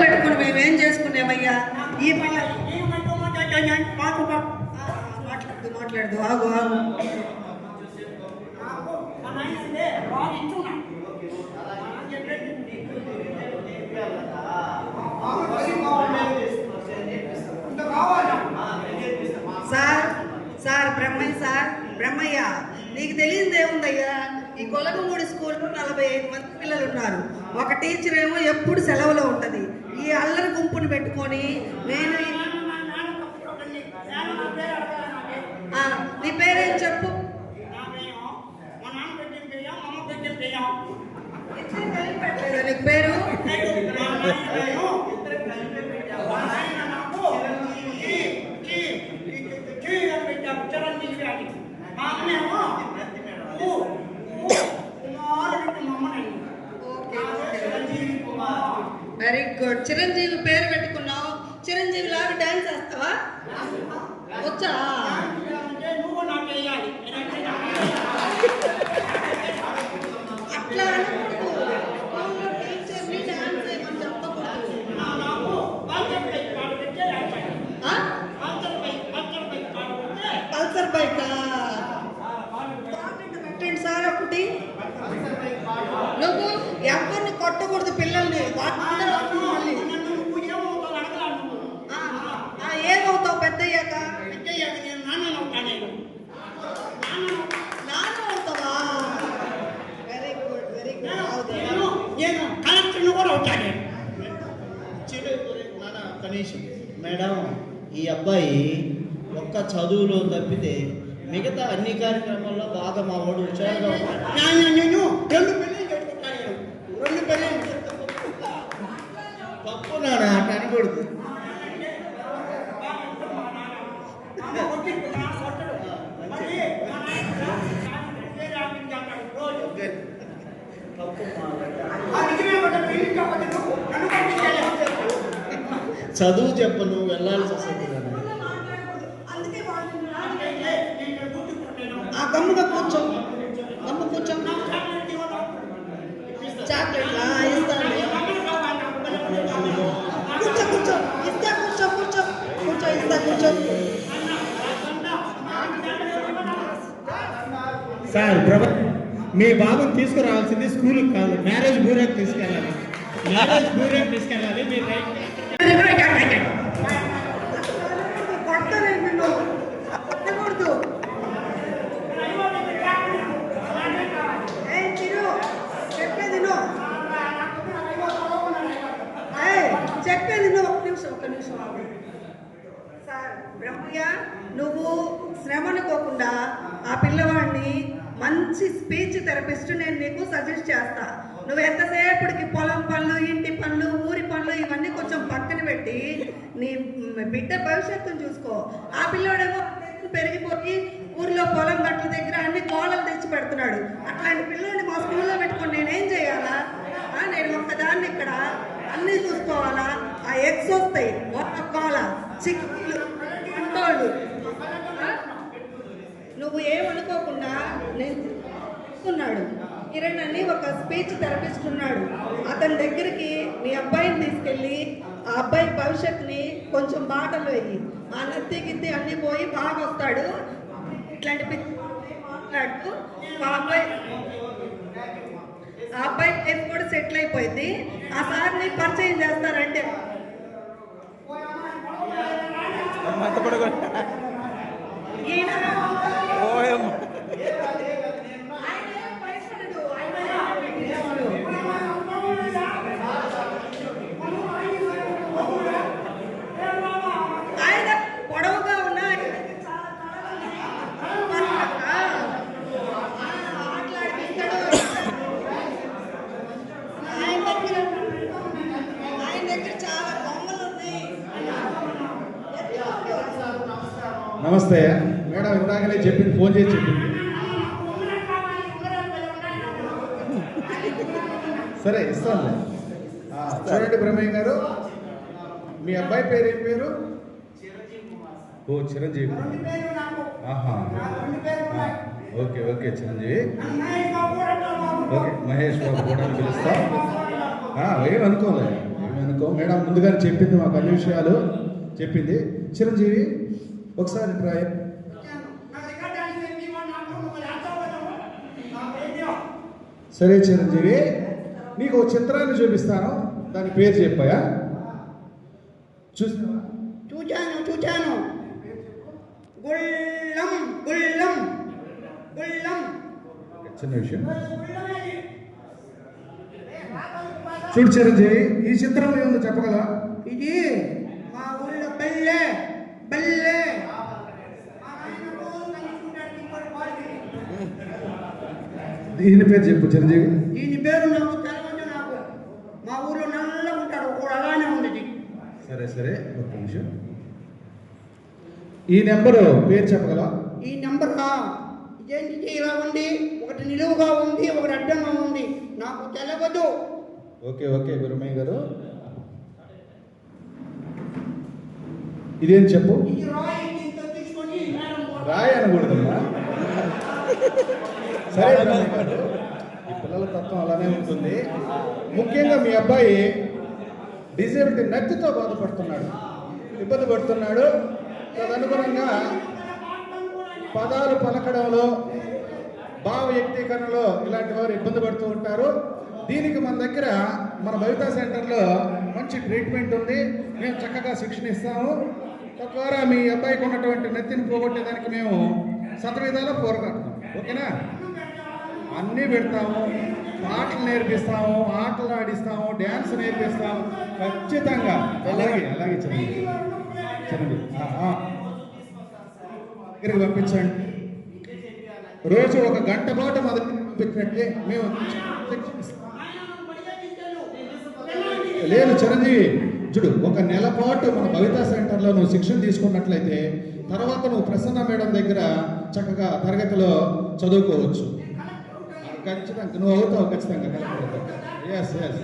పెట్టుకుని మేమేం చేసుకున్నామయ్యా? ఈ మాట్లాడదు ఆగు ఆగు. సార్ బ్రహ్మయ్య, నీకు తెలియదు ఏముందయ్యా? ఈ కొలగమూడి స్కూల్లో 45 మంది పిల్లలు ఉన్నారు. ఒక టీచర్ ఏమో ఎప్పుడు సెలవులో ఉంటుంది. ఈ అల్లరి గుంపుని పెట్టుకొని నేను నీ పేరేం చెప్పు. నీకు పేరు వెరీ గుడ్. చిరంజీవి పేరు పెట్టుకున్నావు. చిరంజీవి లాగా డాన్స్ వేస్తావా? వచ్చా? అట్లా టీచర్ని డాన్స్ చేయమని చెప్పకూడదు. పల్సర్ బైక్ పెట్టండి సార్ ఒకటి. నువ్వు ఎవరిని కొట్టకూడదు, పిల్లల్ని. ఏమవుతావు పెద్దయ్యాక? నాన్న అవుతావా? Very good very good. నేను కలెక్టర్ని కూడా అవుతాను. కనీసం మేడం, ఈ అబ్బాయి ఒక్క చదువులో తప్పితే మిగతా అన్ని కార్యక్రమాల్లో బాగా మా వాడు హుషారుగా ఉంటాడు. నేను 2 పెళ్ళి కట్టుకుంటాను. 2 పెళ్ళి తప్పు నాన్న, అట్లా అనకూడదు. చదువు చెప్ప, నువ్వు వెళ్ళాల్సి వస్తుంది. గమ్ముగా కూర్చో, గమ్ము కూర్చో. చాక్లెట్ ఇస్తాను. కూర్చో కూర్చో, ఇస్తా. కూర్చో కూర్చో కూర్చో, ఇస్తా కూర్చో. సార్ మీ బాబుని తీసుకురావాల్సింది స్కూల్కి కాదు, మ్యారేజ్ బ్యూరోకి తీసుకెళ్ళాలి. మ్యారేజ్ బ్యూరోకి తీసుకెళ్ళాలి. మీరు రైట్. చెప్పేది నువ్వు. ఒక నిమిషం సార్ బ్రహ్మయ్య, నువ్వు శ్రమ అనుకోకుండా ఆ పిల్లవాడిని మంచి స్పీచ్ థెరపిస్ట్ నేను నీకు సజెస్ట్ చేస్తా. నువ్వు ఎంతసేపటికి పొలం పనులు, ఇంటి పనులు, ఊరి పనులు ఇవన్నీ కొంచెం పక్కన పెట్టి నీ బిడ్డ భవిష్యత్తును చూసుకో. ఆ పిల్లోడేమో పెరిగిపోయి ఊర్లో పొలం గట్ల దగ్గర అన్ని కోలలు తెచ్చి పెడుతున్నాడు. అట్లాంటి పిల్లోడిని మా స్కూల్లో పెట్టుకొని నేనేం చేయాలా? నేను ఒక్కదాన్ని ఇక్కడ అన్నీ చూసుకోవాలా? ఆ ఎగ్స్ వస్తాయి, కోల, చిక్కులు, అంటోళ్ళు. నువ్వు ఏమనుకోకుండా నేను తీసుకున్నాడు. కిరణ్ అని ఒక స్పీచ్ థెరపిస్ట్ ఉన్నాడు. అతని దగ్గరికి నీ అబ్బాయిని తీసుకెళ్ళి ఆ అబ్బాయి భవిష్యత్తుని కొంచెం బాటలు వేయి. ఆ నత్తి గిత్తి అన్నీ పోయి బాగా వస్తాడు. ఇట్లాంటి మాట్లాడుతూ ఆ అబ్బాయి లైఫ్ కూడా సెటిల్ అయిపోయింది. ఆ సార్ని పరిచయం చేస్తారంటే ఈయన పొడవుగా ఉన్న ఆయన దగ్గర చాలా బొమ్మలు ఉన్నాయి. నమస్తే మేడం, ఇందాకనే చెప్పింది, ఫోన్ చేసి చెప్పింది. సరే ఇస్తాను. చూడండి బ్రహ్మయ్య గారు, మీ అబ్బాయి పేరు ఏం పేరు? ఓ చిరంజీవి. ఆహా, okay okay Chiranjeevi. Okay Mahesh Babu కూడా పిలుస్తాం. ఏమనుకోలేదు, అనుకో. మేడం ముందుగానే చెప్పింది, మాకు అన్ని విషయాలు చెప్పింది. చిరంజీవి ఒకసారి ట్రై. సరే చిరంజీవి, నీకు ఒక చిత్రాన్ని చూపిస్తాను, దాని పేరు చెప్పాయా? చూసావా? చూచాను. గుళ్ళం గుళ్ళం గుళ్ళం. చిన్న విషయం. చూడు చిరంజీవి, ఈ చిత్రం ఏముందో చెప్పగలవా? ఇది మా ఊళ్ళో బల్లె బల్లె. దీని పేరు చెప్పు చిరంజీవి. దీని పేరు నాకు తెలియదు. నాకు మా ఊళ్ళో నల్లగా ఉంటాడు ఒకడు, అలానే ఉంది ఇది. సరే సరే, ఒక్క నిమిషం. ఈ నెంబరు పేరు చెప్పగలవా? ఈ నెంబర్ ఇదేంటి ఇలా ఉంది, ఒకటి నిలువుగా ఉంది, ఒకటి అడ్డంగా ఉంది, నాకు తెలియదు. ఓకే ఓకే గురుమయ్య గారు, ఇదేం చెప్పు. ఇది రాయి, దీంతో తీసుకొని మేడం రాయి అనకూడదమ్మా. సరే గురుమయ్య గారు, ఈ పిల్లల తత్వం అలానే ఉంటుంది. ముఖ్యంగా మీ అబ్బాయి డిజేబిలిటీ నత్తితో బాధపడుతున్నాడు, ఇబ్బంది పడుతున్నాడు. తదనుగుణంగా పదాలు పలకడంలో, భావ వ్యక్తీకరణలో ఇలాంటి వారు ఇబ్బంది పడుతూ ఉంటారు. దీనికి మన దగ్గర మన భవితా సెంటర్లో మంచి ట్రీట్మెంట్ ఉంది. మేము చక్కగా శిక్షణ ఇస్తాము. తద్వారా మీ అబ్బాయికి ఉన్నటువంటి నెత్తిని పోగొట్టేదానికి మేము శతవిధాలా పోరాడతాం. ఓకేనా? అన్నీ పెడతాము, పాటలు నేర్పిస్తాము, ఆటలు ఆడిస్తాము, డ్యాన్స్ నేర్పిస్తాము ఖచ్చితంగా. అలాగే అలాగే చదివి దగ్గరికి పంపించండి. రోజు ఒక గంట పాటు మొదటి పంపించినట్లే మేము లేదు చిరంజీవి. చూడు, ఒక నెల పాటు మన భవితా సెంటర్లో నువ్వు శిక్షణ తీసుకున్నట్లయితే తర్వాత నువ్వు ప్రసన్న మేడం దగ్గర చక్కగా తరగతిలో చదువుకోవచ్చు. ఖచ్చితంగా నువ్వు అవుతావు, ఖచ్చితంగా కలెక్టర్ అవుతావు. Yes yes.